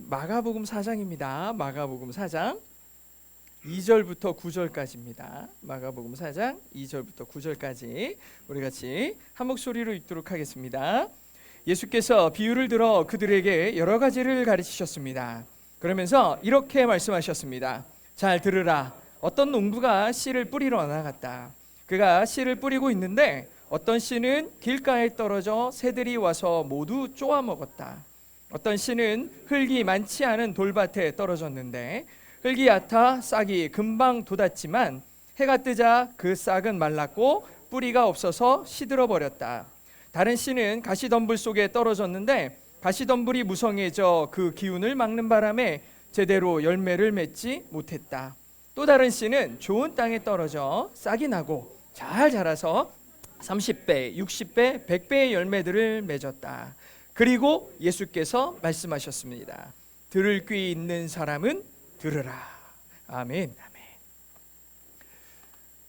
마가복음 4장입니다. 마가복음 4장 2절부터 9절까지입니다. 마가복음 4장 2절부터 9절까지 우리 같이 한 목소리로 읽도록 하겠습니다. 예수께서 비유를 들어 그들에게 여러 가지를 가르치셨습니다. 그러면서 이렇게 말씀하셨습니다. 잘 들으라. 어떤 농부가 씨를 뿌리러 나갔다. 그가 씨를 뿌리고 있는데 어떤 씨는 길가에 떨어져 새들이 와서 모두 쪼아 먹었다. 어떤 씨는 흙이 많지 않은 돌밭에 떨어졌는데 흙이 얕아 싹이 금방 돋았지만 해가 뜨자 그 싹은 말랐고 뿌리가 없어서 시들어 버렸다. 다른 씨는 가시덤불 속에 떨어졌는데 가시덤불이 무성해져 그 기운을 막는 바람에 제대로 열매를 맺지 못했다. 또 다른 씨는 좋은 땅에 떨어져 싹이 나고 잘 자라서 30배, 60배, 100배의 열매들을 맺었다. 그리고 예수께서 말씀하셨습니다. 들을 귀 있는 사람은 들으라. 아멘. 아멘.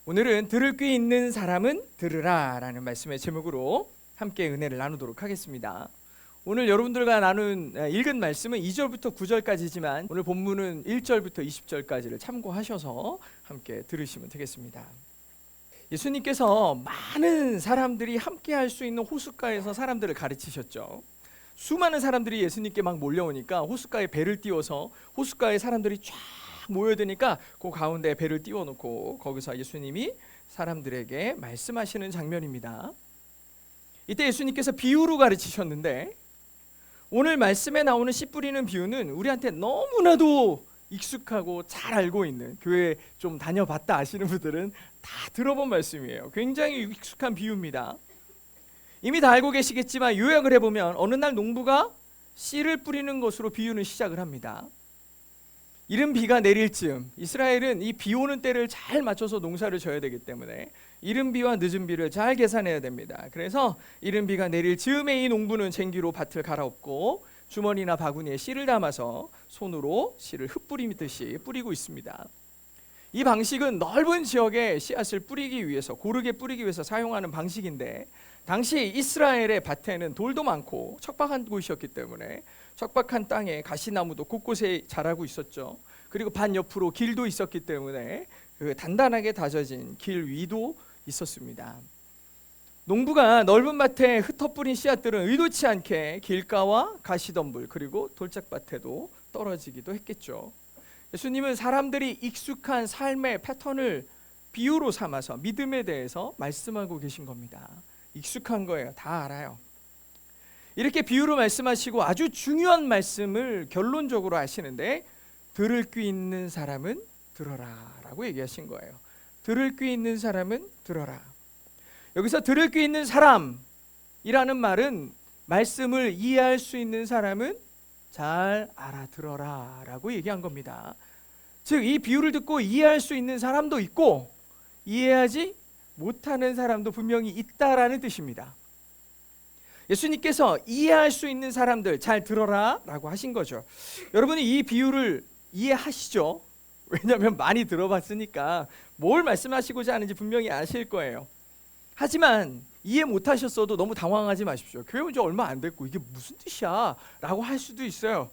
오늘은 들을 귀 있는 사람은 들으라 라는 말씀의 제목으로 함께 은혜를 나누도록 하겠습니다. 오늘 여러분들과 읽은 말씀은 2절부터 9절까지지만 오늘 본문은 1절부터 20절까지를 참고하셔서 함께 들으시면 되겠습니다. 예수님께서 많은 사람들이 함께 할 수 있는 호숫가에서 사람들을 가르치셨죠. 수많은 사람들이 예수님께 막 몰려오니까 호숫가에 배를 띄워서 호숫가에 사람들이 쫙 모여드니까 그 가운데 배를 띄워놓고 거기서 예수님이 사람들에게 말씀하시는 장면입니다. 이때 예수님께서 비유로 가르치셨는데 오늘 말씀에 나오는 씨 뿌리는 비유는 우리한테 너무나도 익숙하고 잘 알고 있는, 교회 좀 다녀봤다 아시는 분들은 다 들어본 말씀이에요. 굉장히 익숙한 비유입니다. 이미 다 알고 계시겠지만 요약을 해보면 어느 날 농부가 씨를 뿌리는 것으로 비유는 시작을 합니다. 이른 비가 내릴 즈음, 이스라엘은 이 비 오는 때를 잘 맞춰서 농사를 져야 되기 때문에 이른 비와 늦은 비를 잘 계산해야 됩니다. 그래서 이른 비가 내릴 즈음에 이 농부는 쟁기로 밭을 갈아엎고 주머니나 바구니에 씨를 담아서 손으로 씨를 흩뿌리듯이 뿌리고 있습니다. 이 방식은 넓은 지역에 씨앗을 뿌리기 위해서, 고르게 뿌리기 위해서 사용하는 방식인데 당시 이스라엘의 밭에는 돌도 많고 척박한 곳이었기 때문에 척박한 땅에 가시나무도 곳곳에 자라고 있었죠. 그리고 반 옆으로 길도 있었기 때문에 그 단단하게 다져진 길 위도 있었습니다. 농부가 넓은 밭에 흩어뿌린 씨앗들은 의도치 않게 길가와 가시덤불 그리고 돌짝밭에도 떨어지기도 했겠죠. 예수님은 사람들이 익숙한 삶의 패턴을 비유로 삼아서 믿음에 대해서 말씀하고 계신 겁니다. 익숙한 거예요. 다 알아요. 이렇게 비유로 말씀하시고 아주 중요한 말씀을 결론적으로 하시는데 들을 귀 있는 사람은 들어라 라고 얘기하신 거예요. 들을 귀 있는 사람은 들어라. 여기서 들을 귀 있는 사람이라는 말은 말씀을 이해할 수 있는 사람은 잘 알아들어라 라고 얘기한 겁니다. 즉 이 비유를 듣고 이해할 수 있는 사람도 있고 이해하지 못하는 사람도 분명히 있다라는 뜻입니다. 예수님께서 이해할 수 있는 사람들 잘 들어라 라고 하신 거죠. 여러분이 이 비유를 이해하시죠? 왜냐하면 많이 들어봤으니까 뭘 말씀하시고자 하는지 분명히 아실 거예요. 하지만 이해 못하셨어도 너무 당황하지 마십시오. 교회 온 지 얼마 안 됐고 이게 무슨 뜻이야? 라고 할 수도 있어요.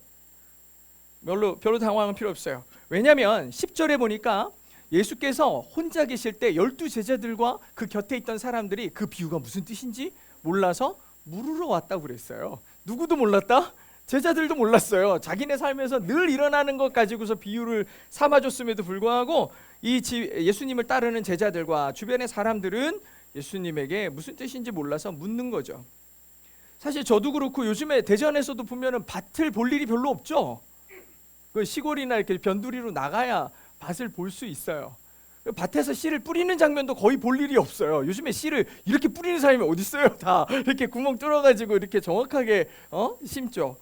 별로 당황할 필요 없어요. 왜냐하면 10절에 보니까 예수께서 혼자 계실 때 12제자들과 그 곁에 있던 사람들이 그 비유가 무슨 뜻인지 몰라서 물으러 왔다고 그랬어요. 누구도 몰랐다? 제자들도 몰랐어요. 자기네 삶에서 늘 일어나는 것 가지고서 비유를 삼아줬음에도 불구하고 예수님을 따르는 제자들과 주변의 사람들은 예수님에게 무슨 뜻인지 몰라서 묻는 거죠. 사실 저도 그렇고 요즘에 대전에서도 보면은 밭을 볼 일이 별로 없죠. 그 시골이나 이렇게 변두리로 나가야 밭을 볼 수 있어요. 밭에서 씨를 뿌리는 장면도 거의 볼 일이 없어요. 요즘에 씨를 이렇게 뿌리는 사람이 어디 있어요? 다 이렇게 구멍 뚫어가지고 이렇게 정확하게 심죠.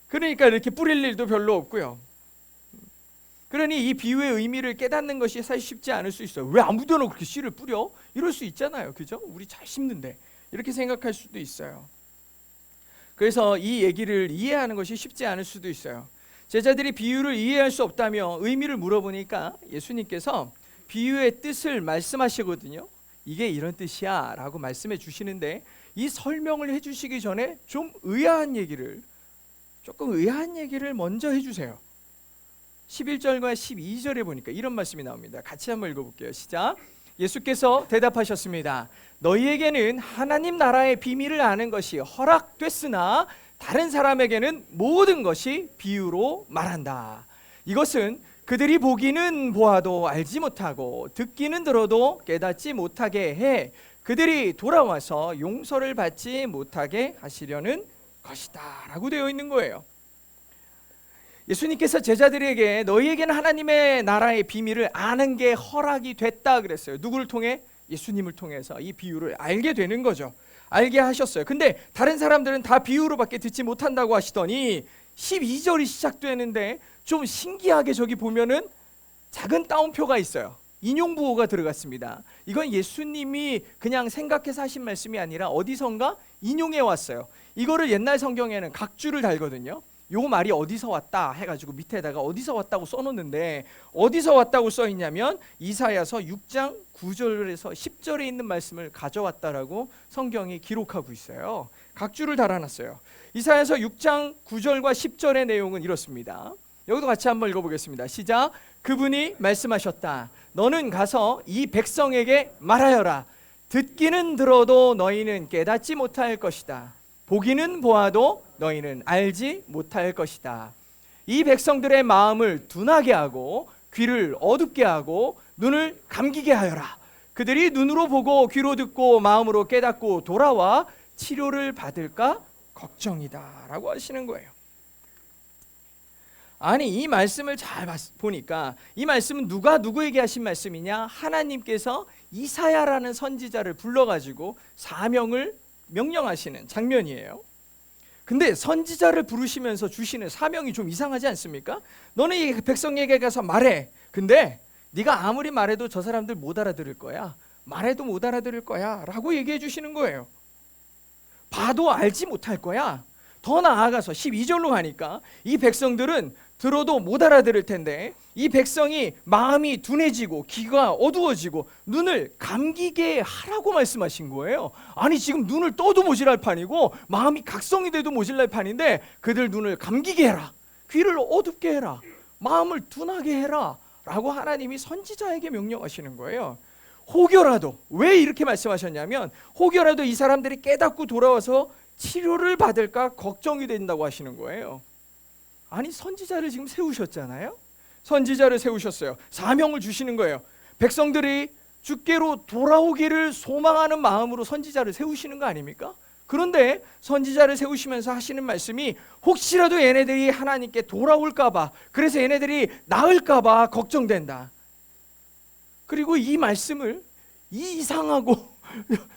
그러니까 이렇게 뿌릴 일도 별로 없고요. 그러니 이 비유의 의미를 깨닫는 것이 사실 쉽지 않을 수 있어요. 왜 아무데나 그렇게 씨를 뿌려? 이럴 수 있잖아요. 그죠? 우리 잘 심는데 이렇게 생각할 수도 있어요. 그래서 이 얘기를 이해하는 것이 쉽지 않을 수도 있어요. 제자들이 비유를 이해할 수 없다며 의미를 물어보니까 예수님께서 비유의 뜻을 말씀하시거든요. 이게 이런 뜻이야 라고 말씀해 주시는데 이 설명을 해 주시기 전에 좀 의아한 얘기를 조금 의아한 얘기를 먼저 해주세요. 11절과 12절에 보니까 이런 말씀이 나옵니다. 같이 한번 읽어볼게요. 시작. 예수께서 대답하셨습니다. 너희에게는 하나님 나라의 비밀을 아는 것이 허락됐으나 다른 사람에게는 모든 것이 비유로 말한다. 이것은 그들이 보기는 보아도 알지 못하고 듣기는 들어도 깨닫지 못하게 해 그들이 돌아와서 용서를 받지 못하게 하시려는 것이다 라고 되어 있는 거예요. 예수님께서 제자들에게 너희에게는 하나님의 나라의 비밀을 아는 게 허락이 됐다 그랬어요. 누구를 통해? 예수님을 통해서 이 비유를 알게 되는 거죠. 알게 하셨어요. 근데 다른 사람들은 다 비유로밖에 듣지 못한다고 하시더니 12절이 시작되는데 좀 신기하게 저기 보면은 작은 따옴표가 있어요. 인용부호가 들어갔습니다. 이건 예수님이 그냥 생각해서 하신 말씀이 아니라 어디선가 인용해 왔어요. 이거를 옛날 성경에는 각주를 달거든요. 요 말이 어디서 왔다 해가지고 밑에다가 어디서 왔다고 써놓는데 어디서 왔다고 써있냐면 이사야서 6장 9절에서 10절에 있는 말씀을 가져왔다라고 성경이 기록하고 있어요. 각주를 달아놨어요. 이사야서 6장 9절과 10절의 내용은 이렇습니다. 여기도 같이 한번 읽어보겠습니다. 시작. 그분이 말씀하셨다. 너는 가서 이 백성에게 말하여라. 듣기는 들어도 너희는 깨닫지 못할 것이다. 보기는 보아도 너희는 알지 못할 것이다. 이 백성들의 마음을 둔하게 하고 귀를 어둡게 하고 눈을 감기게 하여라. 그들이 눈으로 보고 귀로 듣고 마음으로 깨닫고 돌아와 치료를 받을까 걱정이다 라고 하시는 거예요. 아니 이 말씀을 잘 보니까 이 말씀은 누가 누구에게 하신 말씀이냐? 하나님께서 이사야라는 선지자를 불러가지고 사명을 명령하시는 장면이에요. 근데 선지자를 부르시면서 주시는 사명이 좀 이상하지 않습니까? 너는 이 백성에게 가서 말해. 근데 네가 아무리 말해도 저 사람들 못 알아들을 거야. 말해도 못 알아들을 거야 라고 얘기해 주시는 거예요. 봐도 알지 못할 거야. 더 나아가서 12절로 가니까 이 백성들은 들어도 못 알아들을 텐데 이 백성이 마음이 둔해지고 귀가 어두워지고 눈을 감기게 하라고 말씀하신 거예요. 아니 지금 눈을 떠도 모질할 판이고 마음이 각성이 돼도 모질할 판인데 그들 눈을 감기게 해라. 귀를 어둡게 해라. 마음을 둔하게 해라 라고 하나님이 선지자에게 명령하시는 거예요. 혹여라도 왜 이렇게 말씀하셨냐면 혹여라도 이 사람들이 깨닫고 돌아와서 치료를 받을까 걱정이 된다고 하시는 거예요. 아니 선지자를 지금 세우셨잖아요. 선지자를 세우셨어요. 사명을 주시는 거예요. 백성들이 주께로 돌아오기를 소망하는 마음으로 선지자를 세우시는 거 아닙니까? 그런데 선지자를 세우시면서 하시는 말씀이 혹시라도 얘네들이 하나님께 돌아올까 봐, 그래서 얘네들이 나을까 봐 걱정된다. 그리고 이 말씀을 이상하고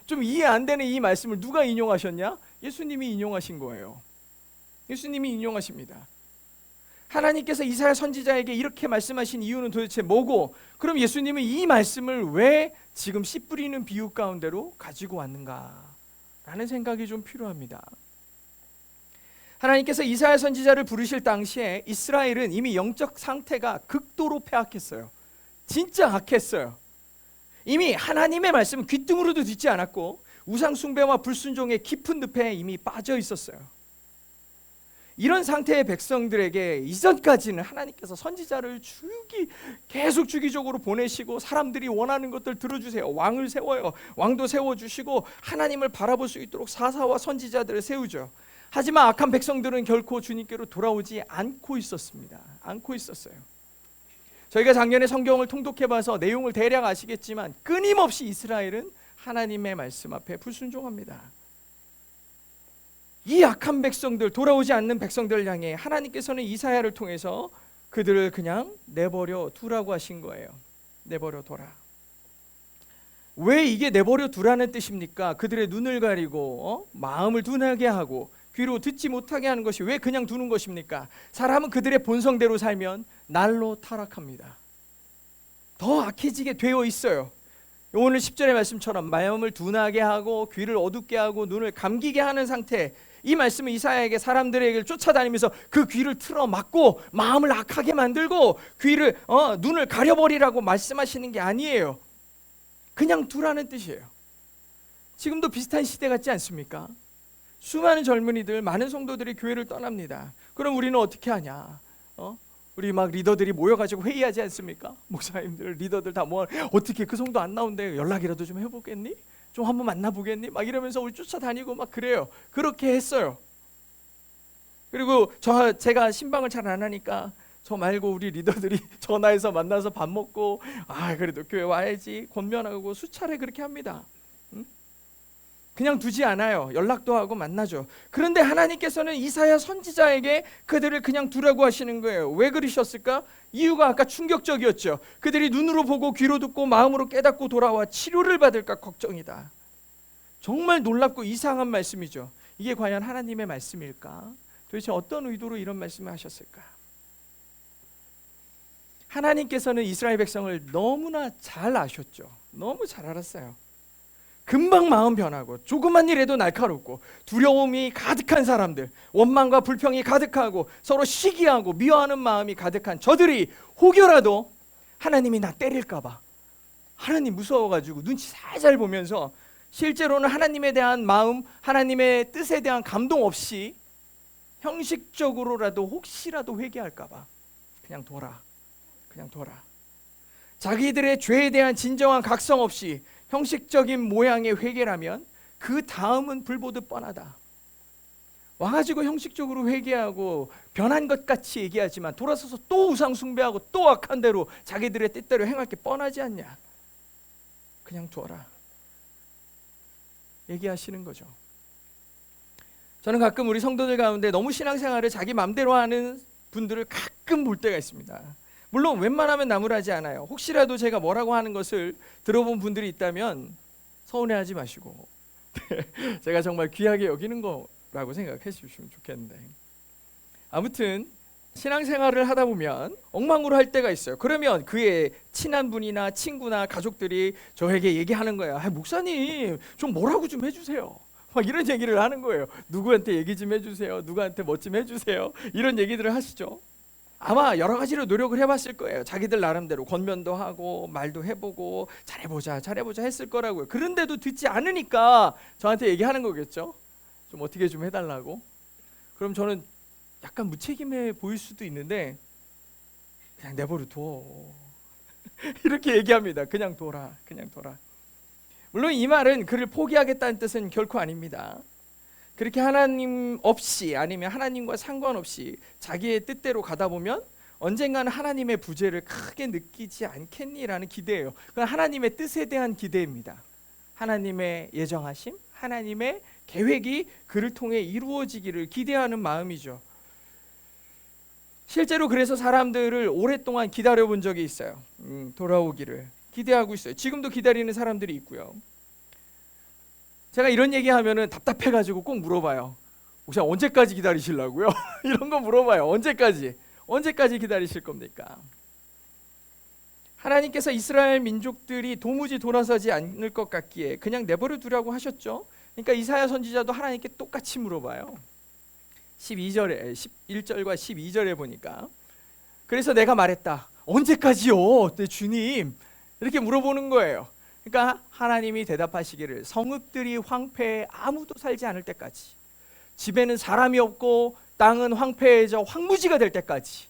좀 이해 안 되는 이 말씀을 누가 인용하셨냐? 예수님이 인용하신 거예요. 예수님이 인용하십니다. 하나님께서 이사야 선지자에게 이렇게 말씀하신 이유는 도대체 뭐고, 그럼 예수님은 이 말씀을 왜 지금 씨 뿌리는 비유 가운데로 가지고 왔는가 라는 생각이 좀 필요합니다. 하나님께서 이사야 선지자를 부르실 당시에 이스라엘은 이미 영적 상태가 극도로 폐악했어요. 진짜 악했어요. 이미 하나님의 말씀은 귓등으로도 듣지 않았고 우상 숭배와 불순종의 깊은 늪에 이미 빠져 있었어요. 이런 상태의 백성들에게 이전까지는 하나님께서 선지자를 계속 주기적으로 보내시고 사람들이 원하는 것들 들어주세요. 왕을 세워요. 왕도 세워주시고 하나님을 바라볼 수 있도록 사사와 선지자들을 세우죠. 하지만 악한 백성들은 결코 주님께로 돌아오지 않고 있었습니다. 않고 있었어요. 저희가 작년에 성경을 통독해봐서 내용을 대략 아시겠지만 끊임없이 이스라엘은 하나님의 말씀 앞에 불순종합니다. 이 악한 백성들, 돌아오지 않는 백성들을 향해 하나님께서는 이사야를 통해서 그들을 그냥 내버려 두라고 하신 거예요. 내버려 둬라. 왜 이게 내버려 두라는 뜻입니까? 그들의 눈을 가리고 마음을 둔하게 하고 귀로 듣지 못하게 하는 것이 왜 그냥 두는 것입니까? 사람은 그들의 본성대로 살면 날로 타락합니다. 더 악해지게 되어 있어요. 오늘 10절의 말씀처럼 마음을 둔하게 하고 귀를 어둡게 하고 눈을 감기게 하는 상태, 이 말씀은 이사야에게 사람들에게 쫓아다니면서 그 귀를 틀어 막고 마음을 악하게 만들고 귀를 눈을 가려버리라고 말씀하시는 게 아니에요. 그냥 두라는 뜻이에요. 지금도 비슷한 시대 같지 않습니까? 수많은 젊은이들, 많은 성도들이 교회를 떠납니다. 그럼 우리는 어떻게 하냐? 우리 막 리더들이 모여가지고 회의하지 않습니까? 목사님들, 리더들 다 모아, 어떻게 그 성도 안 나온대? 연락이라도 좀 해보겠니? 좀 한번 만나보겠니? 막 이러면서 우리 쫓아다니고 막 그래요. 그렇게 했어요. 그리고 제가 신방을 잘 안 하니까 저 말고 우리 리더들이 전화해서 만나서 밥 먹고, 그래도 교회 와야지 권면하고 수차례 그렇게 합니다. 그냥 두지 않아요. 연락도 하고 만나죠. 그런데 하나님께서는 이사야 선지자에게 그들을 그냥 두라고 하시는 거예요. 왜 그러셨을까? 이유가 아까 충격적이었죠. 그들이 눈으로 보고 귀로 듣고 마음으로 깨닫고 돌아와 치료를 받을까 걱정이다. 정말 놀랍고 이상한 말씀이죠. 이게 과연 하나님의 말씀일까? 도대체 어떤 의도로 이런 말씀을 하셨을까? 하나님께서는 이스라엘 백성을 너무나 잘 아셨죠. 너무 잘 알았어요. 금방 마음 변하고 조그만 일에도 날카롭고 두려움이 가득한 사람들, 원망과 불평이 가득하고 서로 시기하고 미워하는 마음이 가득한 저들이 혹여라도 하나님이 나 때릴까 봐 하나님 무서워가지고 눈치 살살 보면서 실제로는 하나님에 대한 마음, 하나님의 뜻에 대한 감동 없이 형식적으로라도 혹시라도 회개할까 봐 그냥 둬라. 자기들의 죄에 대한 진정한 각성 없이 형식적인 모양의 회개라면 그 다음은 불보듯 뻔하다. 와가지고 형식적으로 회개하고 변한 것 같이 얘기하지만 돌아서서 또 우상 숭배하고 또 악한 대로 자기들의 뜻대로 행할 게 뻔하지 않냐. 그냥 둬라 얘기하시는 거죠. 저는 가끔 우리 성도들 가운데 너무 신앙생활을 자기 맘대로 하는 분들을 가끔 볼 때가 있습니다. 물론 웬만하면 나무라지 않아요. 혹시라도 제가 뭐라고 하는 것을 들어본 분들이 있다면 서운해하지 마시고 제가 정말 귀하게 여기는 거라고 생각해 주시면 좋겠는데, 아무튼 신앙생활을 하다 보면 엉망으로 할 때가 있어요. 그러면 그의 친한 분이나 친구나 가족들이 저에게 얘기하는 거예요. 목사님 좀 뭐라고 좀 해주세요. 막 이런 얘기를 하는 거예요. 누구한테 얘기 좀 해주세요. 누구한테 뭐 좀 해주세요. 이런 얘기들을 하시죠. 아마 여러 가지로 노력을 해봤을 거예요. 자기들 나름대로 권면도 하고 말도 해보고 잘해보자 했을 거라고요. 그런데도 듣지 않으니까 저한테 얘기하는 거겠죠. 좀 어떻게 좀 해달라고. 그럼 저는 약간 무책임해 보일 수도 있는데 그냥 내버려 둬 이렇게 얘기합니다. 그냥 둬라. 물론 이 말은 그를 포기하겠다는 뜻은 결코 아닙니다. 그렇게 하나님 없이, 아니면 하나님과 상관없이 자기의 뜻대로 가다 보면 언젠가는 하나님의 부재를 크게 느끼지 않겠니라는 기대예요. 그건 하나님의 뜻에 대한 기대입니다. 하나님의 예정하심, 하나님의 계획이 그를 통해 이루어지기를 기대하는 마음이죠. 실제로 그래서 사람들을 오랫동안 기다려본 적이 있어요. 돌아오기를 기대하고 있어요. 지금도 기다리는 사람들이 있고요. 제가 이런 얘기하면은 답답해가지고 꼭 물어봐요. 혹시 언제까지 기다리시려고요? 이런 거 물어봐요. 언제까지 기다리실 겁니까? 하나님께서 이스라엘 민족들이 도무지 돌아서지 않을 것 같기에 그냥 내버려 두라고 하셨죠. 그러니까 이사야 선지자도 하나님께 똑같이 물어봐요. 11절과 12절에 보니까, 그래서 내가 말했다. 언제까지요? 네, 주님. 이렇게 물어보는 거예요. 그러니까 하나님이 대답하시기를 성읍들이 황폐해 아무도 살지 않을 때까지, 집에는 사람이 없고 땅은 황폐해져 황무지가 될 때까지,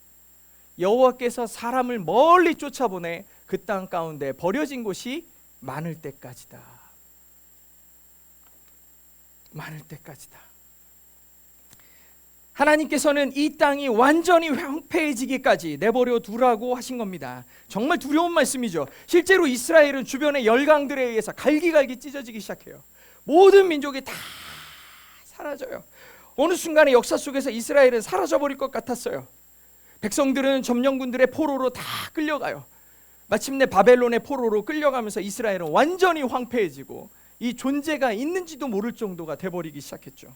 여호와께서 사람을 멀리 쫓아보내 그 땅 가운데 버려진 곳이 많을 때까지다. 하나님께서는 이 땅이 완전히 황폐해지기까지 내버려 두라고 하신 겁니다. 정말 두려운 말씀이죠. 실제로 이스라엘은 주변의 열강들에 의해서 갈기갈기 찢어지기 시작해요. 모든 민족이 다 사라져요. 어느 순간에 역사 속에서 이스라엘은 사라져버릴 것 같았어요. 백성들은 점령군들의 포로로 다 끌려가요. 마침내 바벨론의 포로로 끌려가면서 이스라엘은 완전히 황폐해지고 이 존재가 있는지도 모를 정도가 돼버리기 시작했죠.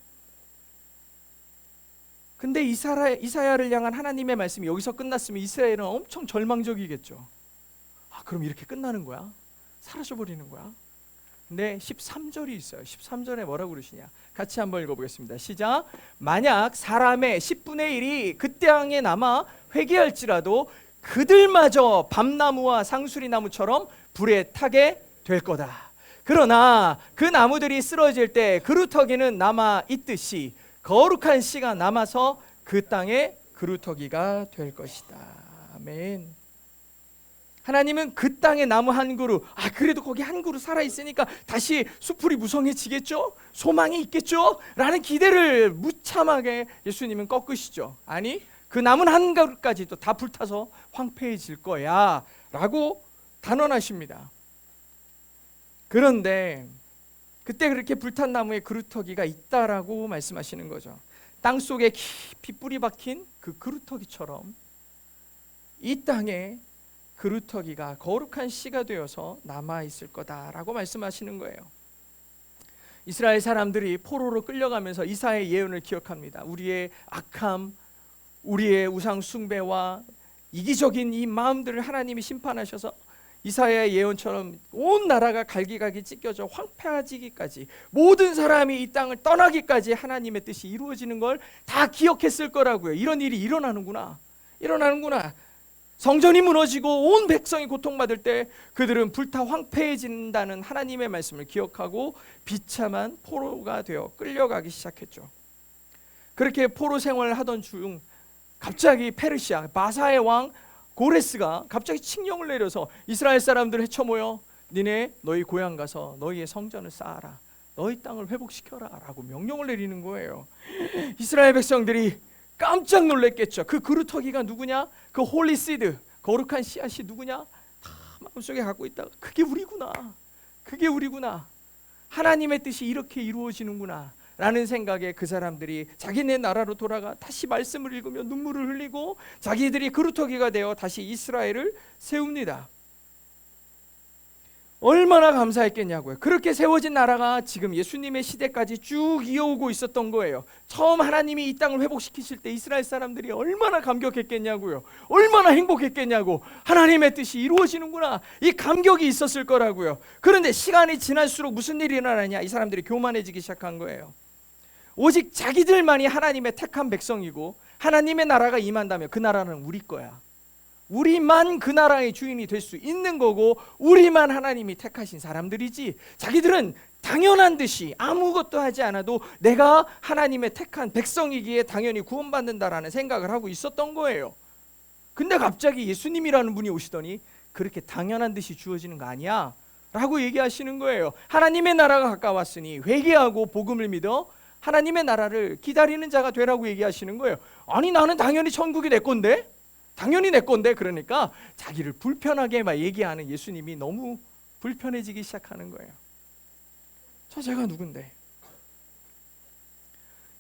근데 이사야를 향한 하나님의 말씀이 여기서 끝났으면 이스라엘은 엄청 절망적이겠죠. 그럼 이렇게 끝나는 거야? 사라져버리는 거야? 근데 13절이 있어요. 13절에 뭐라고 그러시냐? 같이 한번 읽어보겠습니다. 시작. 만약 사람의 10분의 1이 그 땅에 남아 회개할지라도 그들마저 밤나무와 상수리나무처럼 불에 타게 될 거다. 그러나 그 나무들이 쓰러질 때 그루터기는 남아 있듯이 거룩한 씨가 남아서 그 땅에 그루터기가 될 것이다. 아멘. 하나님은 그 땅에 나무 한 그루, 그래도 거기 한 그루 살아있으니까 다시 수풀이 무성해지겠죠? 소망이 있겠죠? 라는 기대를 무참하게 예수님은 꺾으시죠. 아니, 그 남은 한 그루까지도 다 불타서 황폐해질 거야 라고 단언하십니다. 그런데 그때 그렇게 불탄 나무에 그루터기가 있다라고 말씀하시는 거죠. 땅속에 깊이 뿌리 박힌 그 그루터기처럼 이 땅에 그루터기가 거룩한 씨가 되어서 남아있을 거다라고 말씀하시는 거예요. 이스라엘 사람들이 포로로 끌려가면서 이사야의 예언을 기억합니다. 우리의 악함, 우리의 우상 숭배와 이기적인 이 마음들을 하나님이 심판하셔서 이사야의 예언처럼 온 나라가 갈기갈기 찢겨져 황폐해지기까지, 모든 사람이 이 땅을 떠나기까지 하나님의 뜻이 이루어지는 걸 다 기억했을 거라고요. 이런 일이 일어나는구나. 성전이 무너지고 온 백성이 고통받을 때 그들은 불타 황폐해진다는 하나님의 말씀을 기억하고 비참한 포로가 되어 끌려가기 시작했죠. 그렇게 포로 생활을 하던 중 갑자기 페르시아 마사의 왕 고레스가 갑자기 칙령을 내려서 이스라엘 사람들 헤쳐모여 너희 고향 가서 너희의 성전을 쌓아라, 너희 땅을 회복시켜라 라고 명령을 내리는 거예요. 이스라엘 백성들이 깜짝 놀랐겠죠. 그 그루터기가 누구냐? 그 홀리 시드, 거룩한 씨앗이 누구냐? 다 마음속에 갖고 있다가 그게 우리구나. 하나님의 뜻이 이렇게 이루어지는구나 라는 생각에 그 사람들이 자기네 나라로 돌아가 다시 말씀을 읽으며 눈물을 흘리고 자기들이 그루터기가 되어 다시 이스라엘을 세웁니다. 얼마나 감사했겠냐고요. 그렇게 세워진 나라가 지금 예수님의 시대까지 쭉 이어오고 있었던 거예요. 처음 하나님이 이 땅을 회복시키실 때 이스라엘 사람들이 얼마나 감격했겠냐고요. 얼마나 행복했겠냐고. 하나님의 뜻이 이루어지는구나, 이 감격이 있었을 거라고요. 그런데 시간이 지날수록 무슨 일이 일어나냐? 이 사람들이 교만해지기 시작한 거예요. 오직 자기들만이 하나님의 택한 백성이고 하나님의 나라가 임한다면 그 나라는 우리 거야, 우리만 그 나라의 주인이 될 수 있는 거고 우리만 하나님이 택하신 사람들이지, 자기들은 당연한 듯이 아무것도 하지 않아도 내가 하나님의 택한 백성이기에 당연히 구원받는다라는 생각을 하고 있었던 거예요. 근데 갑자기 예수님이라는 분이 오시더니 그렇게 당연한 듯이 주어지는 거 아니야 라고 얘기하시는 거예요. 하나님의 나라가 가까웠으니 회개하고 복음을 믿어 하나님의 나라를 기다리는 자가 되라고 얘기하시는 거예요. 아니, 나는 당연히 천국이 내 건데, 그러니까 자기를 불편하게 막 얘기하는 예수님이 너무 불편해지기 시작하는 거예요. 제가 누군데?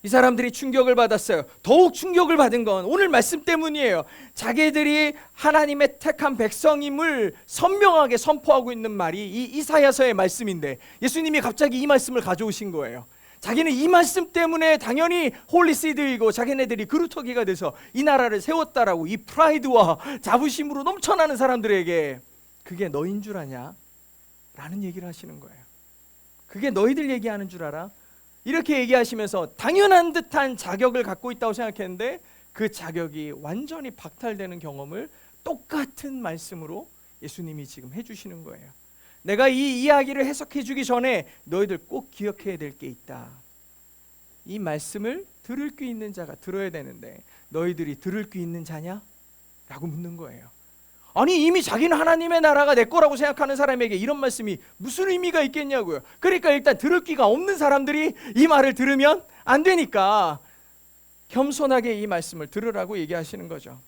이 사람들이 충격을 받았어요. 더욱 충격을 받은 건 오늘 말씀 때문이에요. 자기들이 하나님의 택한 백성임을 선명하게 선포하고 있는 말이 이 이사야서의 말씀인데 예수님이 갑자기 이 말씀을 가져오신 거예요. 자기는 이 말씀 때문에 당연히 홀리시드이고 자기네들이 그루터기가 돼서 이 나라를 세웠다라고 이 프라이드와 자부심으로 넘쳐나는 사람들에게 그게 너인 줄 아냐? 라는 얘기를 하시는 거예요. 그게 너희들 얘기하는 줄 알아? 이렇게 얘기하시면서 당연한 듯한 자격을 갖고 있다고 생각했는데 그 자격이 완전히 박탈되는 경험을 똑같은 말씀으로 예수님이 지금 해주시는 거예요. 내가 이 이야기를 해석해 주기 전에 너희들 꼭 기억해야 될 게 있다. 이 말씀을 들을 귀 있는 자가 들어야 되는데 너희들이 들을 귀 있는 자냐? 라고 묻는 거예요. 아니, 이미 자기는 하나님의 나라가 내 거라고 생각하는 사람에게 이런 말씀이 무슨 의미가 있겠냐고요. 그러니까 일단 들을 귀가 없는 사람들이 이 말을 들으면 안 되니까 겸손하게 이 말씀을 들으라고 얘기하시는 거죠.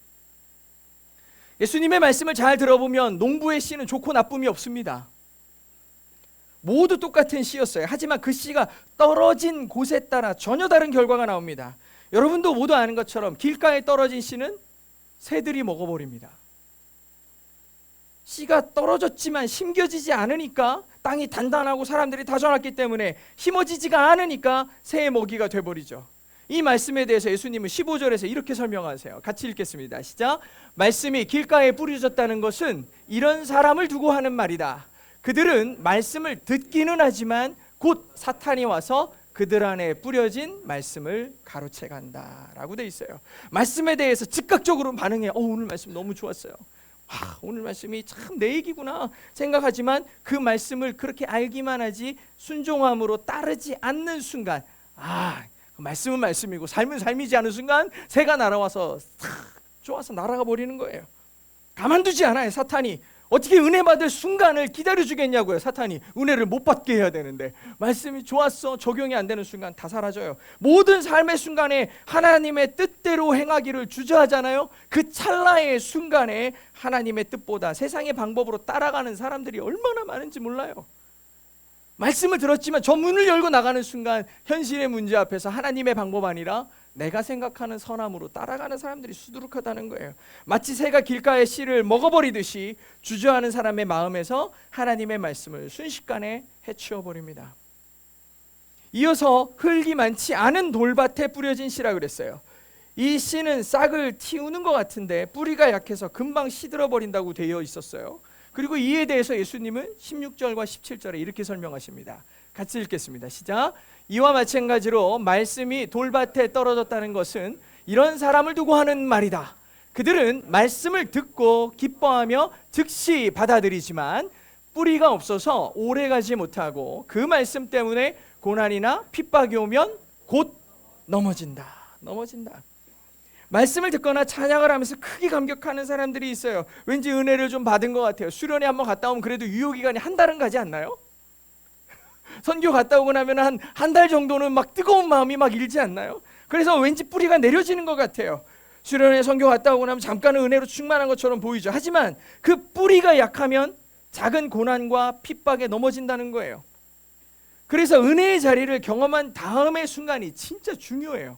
예수님의 말씀을 잘 들어보면 농부의 씨는 좋고 나쁨이 없습니다. 모두 똑같은 씨였어요. 하지만 그 씨가 떨어진 곳에 따라 전혀 다른 결과가 나옵니다. 여러분도 모두 아는 것처럼 길가에 떨어진 씨는 새들이 먹어버립니다. 씨가 떨어졌지만 심겨지지 않으니까, 땅이 단단하고 사람들이 다져놨기 때문에 심어지지가 않으니까 새의 먹이가 돼버리죠. 이 말씀에 대해서 예수님은 15절에서 이렇게 설명하세요. 같이 읽겠습니다. 시작. 말씀이 길가에 뿌려졌다는 것은 이런 사람을 두고 하는 말이다. 그들은 말씀을 듣기는 하지만 곧 사탄이 와서 그들 안에 뿌려진 말씀을 가로채간다 라고 돼 있어요. 말씀에 대해서 즉각적으로 반응해. 오늘 말씀 너무 좋았어요. 오늘 말씀이 참 내 얘기구나 생각하지만 그 말씀을 그렇게 알기만 하지 순종함으로 따르지 않는 순간 그 말씀은 말씀이고 삶은 삶이지 않은 순간 새가 날아와서 탁 좋아서 날아가 버리는 거예요. 가만두지 않아요. 사탄이 어떻게 은혜 받을 순간을 기다려주겠냐고요. 사탄이 은혜를 못 받게 해야 되는데 말씀이 좋았어 적용이 안 되는 순간 다 사라져요. 모든 삶의 순간에 하나님의 뜻대로 행하기를 주저하잖아요. 그 찰나의 순간에 하나님의 뜻보다 세상의 방법으로 따라가는 사람들이 얼마나 많은지 몰라요. 말씀을 들었지만 저 문을 열고 나가는 순간 현실의 문제 앞에서 하나님의 방법 아니라 내가 생각하는 선함으로 따라가는 사람들이 수두룩하다는 거예요. 마치 새가 길가의 씨를 먹어버리듯이 주저하는 사람의 마음에서 하나님의 말씀을 순식간에 해치워버립니다. 이어서 흙이 많지 않은 돌밭에 뿌려진 씨라 그랬어요. 이 씨는 싹을 틔우는 것 같은데 뿌리가 약해서 금방 시들어버린다고 되어 있었어요. 그리고 이에 대해서 예수님은 16절과 17절에 이렇게 설명하십니다. 같이 읽겠습니다. 시작. 이와 마찬가지로 말씀이 돌밭에 떨어졌다는 것은 이런 사람을 두고 하는 말이다. 그들은 말씀을 듣고 기뻐하며 즉시 받아들이지만 뿌리가 없어서 오래가지 못하고 그 말씀 때문에 고난이나 핍박이 오면 곧 넘어진다. 말씀을 듣거나 찬양을 하면서 크게 감격하는 사람들이 있어요. 왠지 은혜를 좀 받은 것 같아요. 수련회 한번 갔다 오면 그래도 유효기간이 한 달은 가지 않나요? 선교 갔다 오고 나면 한 달 정도는 막 뜨거운 마음이 막 일지 않나요? 그래서 왠지 뿌리가 내려지는 것 같아요. 수련회 선교 갔다 오고 나면 잠깐은 은혜로 충만한 것처럼 보이죠. 하지만 그 뿌리가 약하면 작은 고난과 핍박에 넘어진다는 거예요. 그래서 은혜의 자리를 경험한 다음의 순간이 진짜 중요해요.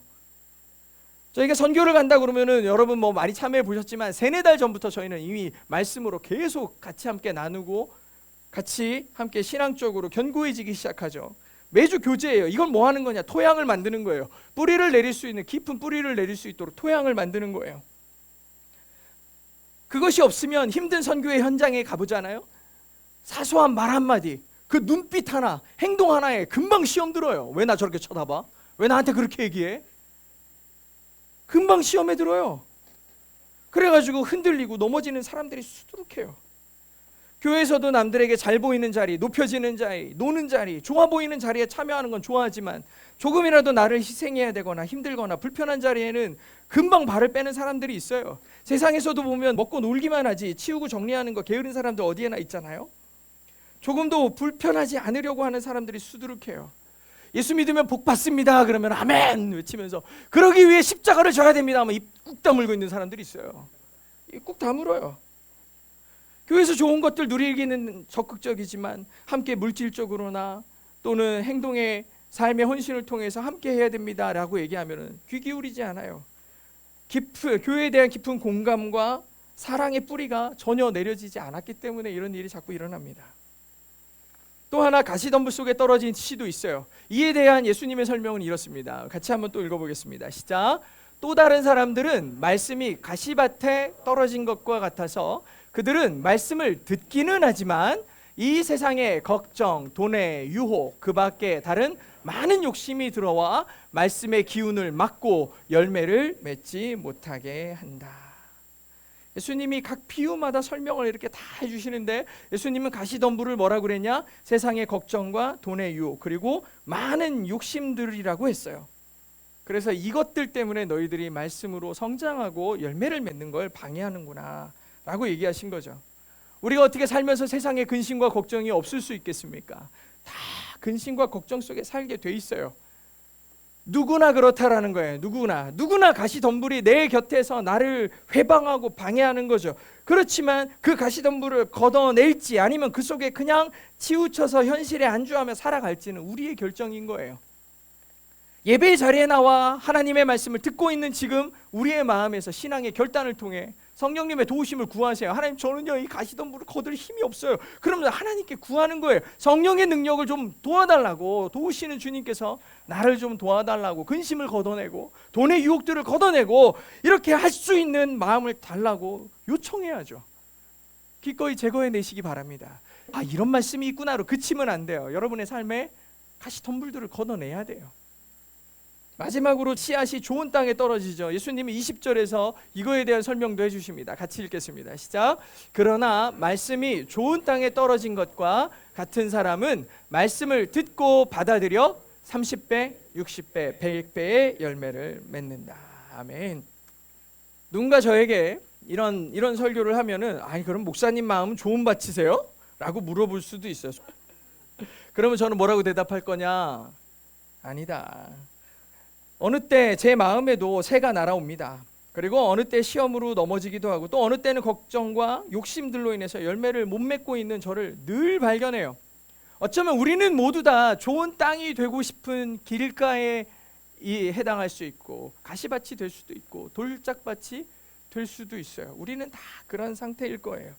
저희가 선교를 간다 그러면은 여러분 뭐 많이 참여해 보셨지만 3-4달 전부터 저희는 이미 말씀으로 계속 같이 함께 나누고 같이 함께 신앙적으로 견고해지기 시작하죠. 매주 교제예요. 이건 뭐 하는 거냐? 토양을 만드는 거예요. 뿌리를 내릴 수 있는 깊은 뿌리를 내릴 수 있도록 토양을 만드는 거예요. 그것이 없으면 힘든 선교의 현장에 가보잖아요. 사소한 말 한마디, 그 눈빛 하나, 행동 하나에 금방 시험 들어요. 왜 나 저렇게 쳐다봐? 왜 나한테 그렇게 얘기해? 금방 시험에 들어요. 그래가지고 흔들리고 넘어지는 사람들이 수두룩해요. 교회에서도 남들에게 잘 보이는 자리, 높여지는 자리, 노는 자리, 좋아 보이는 자리에 참여하는 건 좋아하지만 조금이라도 나를 희생해야 되거나 힘들거나 불편한 자리에는 금방 발을 빼는 사람들이 있어요. 세상에서도 보면 먹고 놀기만 하지 치우고 정리하는 거 게으른 사람들 어디에나 있잖아요. 조금도 불편하지 않으려고 하는 사람들이 수두룩해요. 예수 믿으면 복 받습니다 그러면 아멘 외치면서 그러기 위해 십자가를 져야 됩니다 하면 입 꾹 다물고 있는 사람들이 있어요. 입 꾹 다물어요. 교회에서 좋은 것들 누리기는 적극적이지만 함께 물질적으로나 또는 행동의 삶의 헌신을 통해서 함께 해야 됩니다라고 얘기하면 귀 기울이지 않아요. 교회에 대한 깊은 공감과 사랑의 뿌리가 전혀 내려지지 않았기 때문에 이런 일이 자꾸 일어납니다. 또 하나 가시덤불 속에 떨어진 씨도 있어요. 이에 대한 예수님의 설명은 이렇습니다. 같이 한번 또 읽어보겠습니다. 시작. 또 다른 사람들은 말씀이 가시밭에 떨어진 것과 같아서 그들은 말씀을 듣기는 하지만 이 세상의 걱정, 돈의 유혹, 그 밖에 다른 많은 욕심이 들어와 말씀의 기운을 막고 열매를 맺지 못하게 한다. 예수님이 각 비유마다 설명을 이렇게 다 해주시는데 예수님은 가시덤불을 뭐라고 그랬냐? 세상의 걱정과 돈의 유혹 그리고 많은 욕심들이라고 했어요. 그래서 이것들 때문에 너희들이 말씀으로 성장하고 열매를 맺는 걸 방해하는구나 라고 얘기하신 거죠. 우리가 어떻게 살면서 세상에 근심과 걱정이 없을 수 있겠습니까? 다 근심과 걱정 속에 살게 돼 있어요. 누구나 그렇다라는 거예요. 누구나 가시덤불이 내 곁에서 나를 회방하고 방해하는 거죠. 그렇지만 그 가시덤불을 걷어낼지 아니면 그 속에 그냥 치우쳐서 현실에 안주하며 살아갈지는 우리의 결정인 거예요. 예배의 자리에 나와 하나님의 말씀을 듣고 있는 지금 우리의 마음에서 신앙의 결단을 통해 성령님의 도우심을 구하세요. 하나님 저는요 이 가시덤불을 거둘 힘이 없어요. 그러면 하나님께 구하는 거예요. 성령의 능력을 좀 도와달라고 도우시는 주님께서 나를 좀 도와달라고 근심을 걷어내고 돈의 유혹들을 걷어내고 이렇게 할 수 있는 마음을 달라고 요청해야죠. 기꺼이 제거해내시기 바랍니다. 이런 말씀이 있구나로 그치면 안 돼요. 여러분의 삶에 가시덤불들을 걷어내야 돼요. 마지막으로 씨앗이 좋은 땅에 떨어지죠. 예수님이 20절에서 이거에 대한 설명도 해주십니다. 같이 읽겠습니다. 시작. 그러나 말씀이 좋은 땅에 떨어진 것과 같은 사람은 말씀을 듣고 받아들여 30배, 60배, 100배의 열매를 맺는다. 아멘. 누군가 저에게 이런 설교를 하면은 아니 그럼 목사님 마음은 좋은 밭이세요? 라고 물어볼 수도 있어요. 그러면 저는 뭐라고 대답할 거냐? 아니다. 어느 때 제 마음에도 새가 날아옵니다. 그리고 어느 때 시험으로 넘어지기도 하고 또 어느 때는 걱정과 욕심들로 인해서 열매를 못 맺고 있는 저를 늘 발견해요. 어쩌면 우리는 모두 다 좋은 땅이 되고 싶은 길가에 해당할 수 있고 가시밭이 될 수도 있고 돌짝밭이 될 수도 있어요. 우리는 다 그런 상태일 거예요.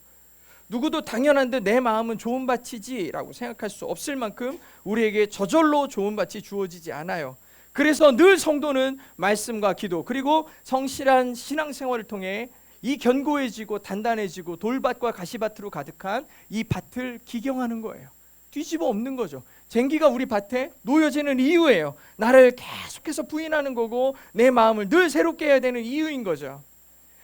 누구도 당연한 듯 내 마음은 좋은 밭이지 라고 생각할 수 없을 만큼 우리에게 저절로 좋은 밭이 주어지지 않아요. 그래서 늘 성도는 말씀과 기도 그리고 성실한 신앙생활을 통해 이 견고해지고 단단해지고 돌밭과 가시밭으로 가득한 이 밭을 기경하는 거예요. 뒤집어 엎는 거죠. 쟁기가 우리 밭에 놓여지는 이유예요. 나를 계속해서 부인하는 거고 내 마음을 늘 새롭게 해야 되는 이유인 거죠.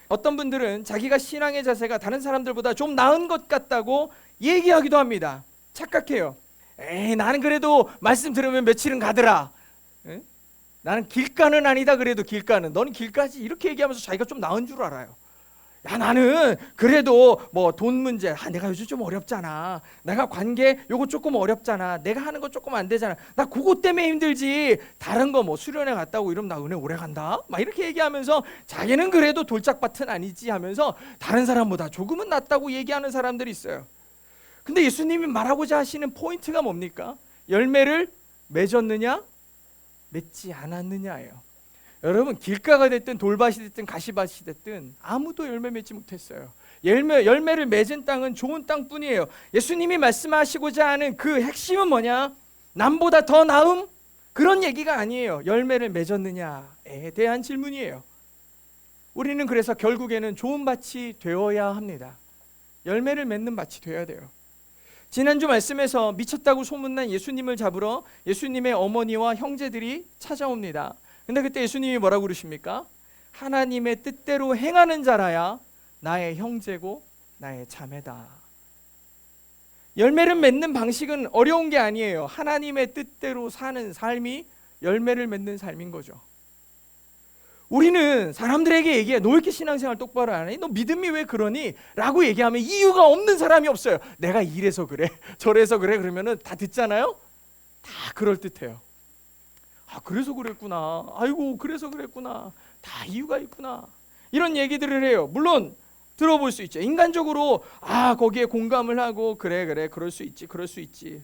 어떤 분들은 자기가 신앙의 자세가 다른 사람들보다 좀 나은 것 같다고 얘기하기도 합니다. 착각해요. 에이 나는 그래도 말씀 들으면 며칠은 가더라. 에? 나는 길가는 아니다. 그래도 길가는 너는 길가지 이렇게 얘기하면서 자기가 좀 나은 줄 알아요. 야 나는 그래도 뭐 돈 문제 내가 요즘 좀 어렵잖아. 내가 관계 요거 조금 어렵잖아. 내가 하는 거 조금 안 되잖아. 나 그것 때문에 힘들지. 다른 거 뭐 수련회 갔다 오고 이러면 나 은혜 오래 간다. 막 이렇게 얘기하면서 자기는 그래도 돌짝밭은 아니지 하면서 다른 사람보다 조금은 낫다고 얘기하는 사람들이 있어요. 근데 예수님이 말하고자 하시는 포인트가 뭡니까? 열매를 맺었느냐 맺지 않았느냐예요. 여러분 길가가 됐든 돌밭이 됐든 가시밭이 됐든 아무도 열매 맺지 못했어요. 열매를 맺은 땅은 좋은 땅뿐이에요. 예수님이 말씀하시고자 하는 그 핵심은 뭐냐? 남보다 더 나음? 그런 얘기가 아니에요. 열매를 맺었느냐에 대한 질문이에요. 우리는 그래서 결국에는 좋은 밭이 되어야 합니다. 열매를 맺는 밭이 되어야 돼요. 지난주 말씀에서 미쳤다고 소문난 예수님을 잡으러 예수님의 어머니와 형제들이 찾아옵니다. 근데 그때 예수님이 뭐라고 그러십니까? 하나님의 뜻대로 행하는 자라야 나의 형제고 나의 자매다. 열매를 맺는 방식은 어려운 게 아니에요. 하나님의 뜻대로 사는 삶이 열매를 맺는 삶인 거죠. 우리는 사람들에게 얘기해. 너 이렇게 신앙생활 똑바로 안 해? 너 믿음이 왜 그러니? 라고 얘기하면 이유가 없는 사람이 없어요. 내가 이래서 그래 저래서 그래 그러면은 다 듣잖아요. 다 그럴듯해요. 아 그래서 그랬구나. 아이고 그래서 그랬구나. 다 이유가 있구나. 이런 얘기들을 해요. 물론 들어볼 수 있죠. 인간적으로 거기에 공감을 하고 그래 그럴 수 있지 그럴 수 있지.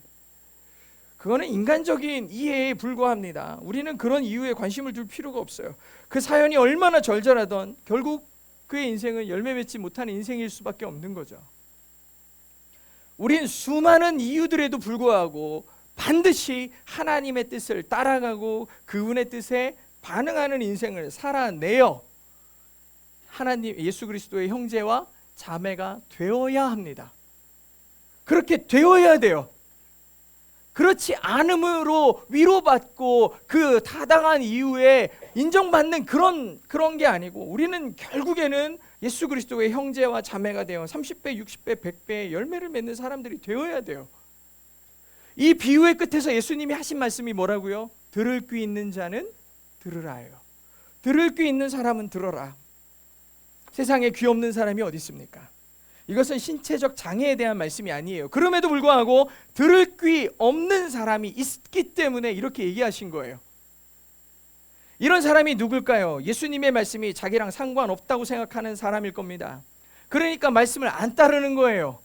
그거는 인간적인 이해에 불과합니다. 우리는 그런 이유에 관심을 둘 필요가 없어요. 그 사연이 얼마나 절절하던 결국 그의 인생은 열매 맺지 못하는 인생일 수밖에 없는 거죠. 우린 수많은 이유들에도 불구하고 반드시 하나님의 뜻을 따라가고 그분의 뜻에 반응하는 인생을 살아내어 하나님 예수 그리스도의 형제와 자매가 되어야 합니다. 그렇게 되어야 돼요. 그렇지 않음으로 위로받고 그 타당한 이유에 인정받는 그런 게 아니고 우리는 결국에는 예수 그리스도의 형제와 자매가 되어 30배, 60배, 100배의 열매를 맺는 사람들이 되어야 돼요. 이 비유의 끝에서 예수님이 하신 말씀이 뭐라고요? 들을 귀 있는 자는 들으라요. 들을 귀 있는 사람은 들어라. 세상에 귀 없는 사람이 어디 있습니까? 이것은 신체적 장애에 대한 말씀이 아니에요. 그럼에도 불구하고 들을 귀 없는 사람이 있기 때문에 이렇게 얘기하신 거예요. 이런 사람이 누굴까요? 예수님의 말씀이 자기랑 상관없다고 생각하는 사람일 겁니다. 그러니까 말씀을 안 따르는 거예요.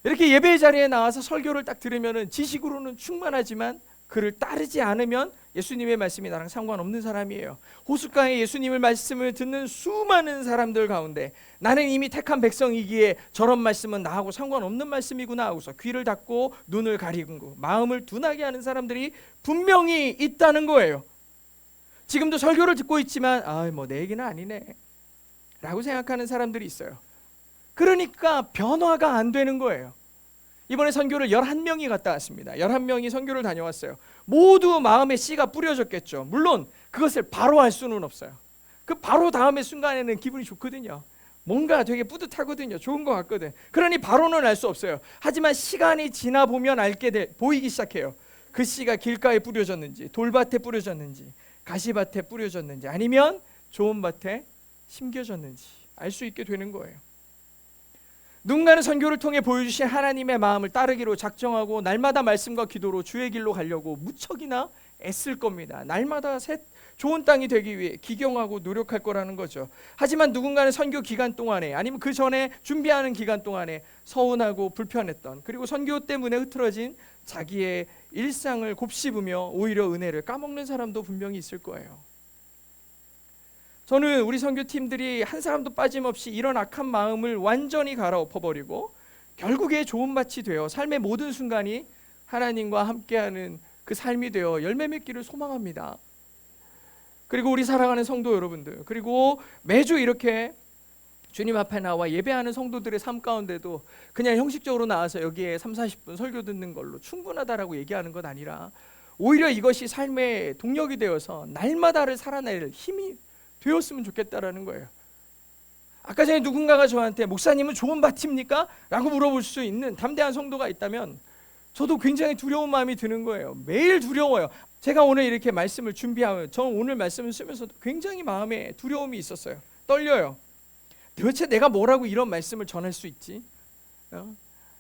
이렇게 예배의 자리에 나와서 설교를 딱 들으면 지식으로는 충만하지만 그를 따르지 않으면 예수님의 말씀이 나랑 상관없는 사람이에요. 호숫가에 예수님의 말씀을 듣는 수많은 사람들 가운데 나는 이미 택한 백성이기에 저런 말씀은 나하고 상관없는 말씀이구나 하고서 귀를 닫고 눈을 가리고 마음을 둔하게 하는 사람들이 분명히 있다는 거예요. 지금도 설교를 듣고 있지만 뭐 내 얘기는 아니네 라고 생각하는 사람들이 있어요. 그러니까 변화가 안 되는 거예요. 이번에 선교를 11명이 갔다 왔습니다. 11명이 선교를 다녀왔어요. 모두 마음에 씨가 뿌려졌겠죠. 물론 그것을 바로 할 수는 없어요. 그 바로 다음의 순간에는 기분이 좋거든요. 뭔가 되게 뿌듯하거든요. 좋은 것 같거든. 그러니 바로는 알 수 없어요. 하지만 시간이 지나 보면 보이기 시작해요. 그 씨가 길가에 뿌려졌는지, 돌밭에 뿌려졌는지, 가시밭에 뿌려졌는지, 아니면 좋은 밭에 심겨졌는지 알 수 있게 되는 거예요. 누군가는 선교를 통해 보여주신 하나님의 마음을 따르기로 작정하고 날마다 말씀과 기도로 주의 길로 가려고 무척이나 애쓸 겁니다. 날마다 좋은 땅이 되기 위해 기경하고 노력할 거라는 거죠. 하지만 누군가는 선교 기간 동안에, 아니면 그 전에 준비하는 기간 동안에 서운하고 불편했던, 그리고 선교 때문에 흐트러진 자기의 일상을 곱씹으며 오히려 은혜를 까먹는 사람도 분명히 있을 거예요. 저는 우리 선교팀들이 한 사람도 빠짐없이 이런 악한 마음을 완전히 갈아엎어버리고 결국에 좋은 밭이 되어 삶의 모든 순간이 하나님과 함께하는 그 삶이 되어 열매 맺기를 소망합니다. 그리고 우리 사랑하는 성도 여러분들, 그리고 매주 이렇게 주님 앞에 나와 예배하는 성도들의 삶 가운데도 그냥 형식적으로 나와서 여기에 30-40분 설교 듣는 걸로 충분하다라고 얘기하는 것 아니라 오히려 이것이 삶의 동력이 되어서 날마다를 살아낼 힘이 되었으면 좋겠다라는 거예요. 아까 전에 누군가가 저한테 목사님은 좋은 밭입니까? 라고 물어볼 수 있는 담대한 성도가 있다면 저도 굉장히 두려운 마음이 드는 거예요. 매일 두려워요. 제가 오늘 이렇게 말씀을 준비하면, 저는 오늘 말씀을 쓰면서도 굉장히 마음에 두려움이 있었어요. 떨려요. 도대체 내가 뭐라고 이런 말씀을 전할 수 있지?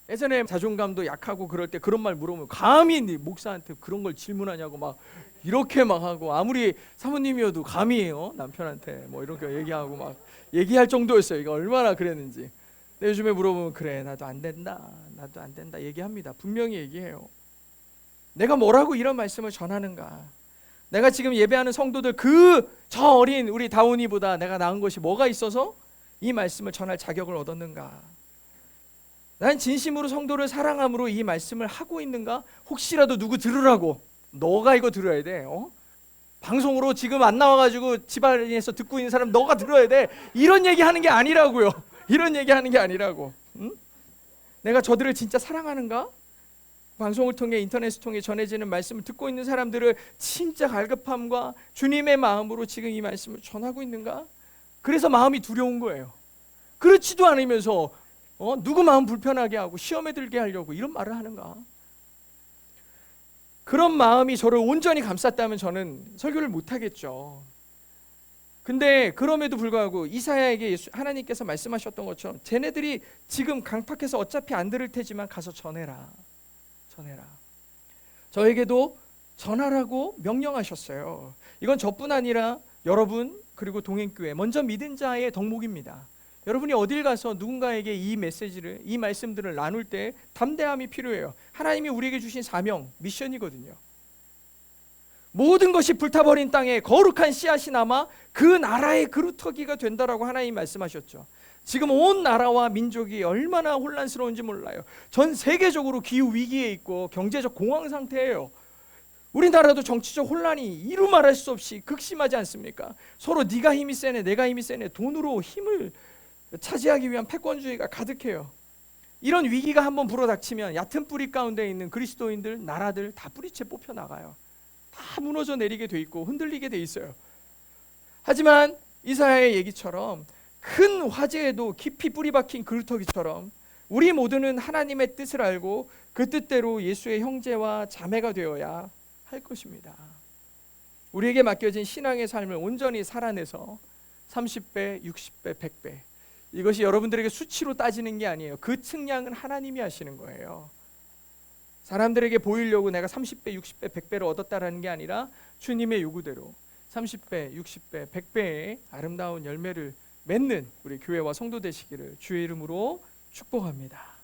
예전에 자존감도 약하고 그럴 때 그런 말 물어보면 감히 네 목사한테 그런 걸 질문하냐고 막 이렇게 막 하고, 아무리 사모님이어도 감히 남편한테 뭐 이렇게 얘기하고 막 얘기할 정도였어요. 이거 얼마나 그랬는지. 근데 요즘에 물어보면 그래 나도 안 된다 얘기합니다. 분명히 얘기해요. 내가 뭐라고 이런 말씀을 전하는가? 내가 지금 예배하는 성도들 저 어린 우리 다운이보다 내가 나은 것이 뭐가 있어서 이 말씀을 전할 자격을 얻었는가? 난 진심으로 성도를 사랑함으로 이 말씀을 하고 있는가? 혹시라도 누구 들으라고 너가 이거 들어야 돼. 방송으로 지금 안 나와가지고 집안에서 듣고 있는 사람 너가 들어야 돼. 이런 얘기하는 게 아니라고요. 이런 얘기하는 게 아니라고. 응? 내가 저들을 진짜 사랑하는가? 방송을 통해 인터넷을 통해 전해지는 말씀을 듣고 있는 사람들을 진짜 갈급함과 주님의 마음으로 지금 이 말씀을 전하고 있는가? 그래서 마음이 두려운 거예요. 그렇지도 않으면서 누구 마음 불편하게 하고 시험에 들게 하려고 이런 말을 하는가? 그런 마음이 저를 온전히 감쌌다면 저는 설교를 못하겠죠. 근데 그럼에도 불구하고 이사야에게 하나님께서 말씀하셨던 것처럼 쟤네들이 지금 강팍해서 어차피 안 들을 테지만 가서 전해라. 저에게도 전하라고 명령하셨어요. 이건 저뿐 아니라 여러분, 그리고 동행교회 먼저 믿은 자의 덕목입니다. 여러분이 어딜 가서 누군가에게 이 메시지를, 이 말씀들을 나눌 때 담대함이 필요해요. 하나님이 우리에게 주신 사명, 미션이거든요. 모든 것이 불타버린 땅에 거룩한 씨앗이 남아 그 나라의 그루터기가 된다라고 하나님 말씀하셨죠. 지금 온 나라와 민족이 얼마나 혼란스러운지 몰라요. 전 세계적으로 기후 위기에 있고 경제적 공황 상태예요. 우리나라도 정치적 혼란이 이루 말할 수 없이 극심하지 않습니까? 서로 네가 힘이 세네 내가 힘이 세네 돈으로 힘을 차지하기 위한 패권주의가 가득해요. 이런 위기가 한번 불어닥치면 얕은 뿌리 가운데 있는 그리스도인들, 나라들 다 뿌리채 뽑혀 나가요. 다 무너져 내리게 돼 있고 흔들리게 돼 있어요. 하지만 이사야의 얘기처럼 큰 화재에도 깊이 뿌리 박힌 그루터기처럼 우리 모두는 하나님의 뜻을 알고 그 뜻대로 예수의 형제와 자매가 되어야 할 것입니다. 우리에게 맡겨진 신앙의 삶을 온전히 살아내서 30배, 60배, 100배, 이것이 여러분들에게 수치로 따지는 게 아니에요. 그 측량은 하나님이 하시는 거예요. 사람들에게 보이려고 내가 30배, 60배, 100배를 얻었다라는 게 아니라 주님의 요구대로 30배, 60배, 100배의 아름다운 열매를 맺는 우리 교회와 성도 되시기를 주의 이름으로 축복합니다.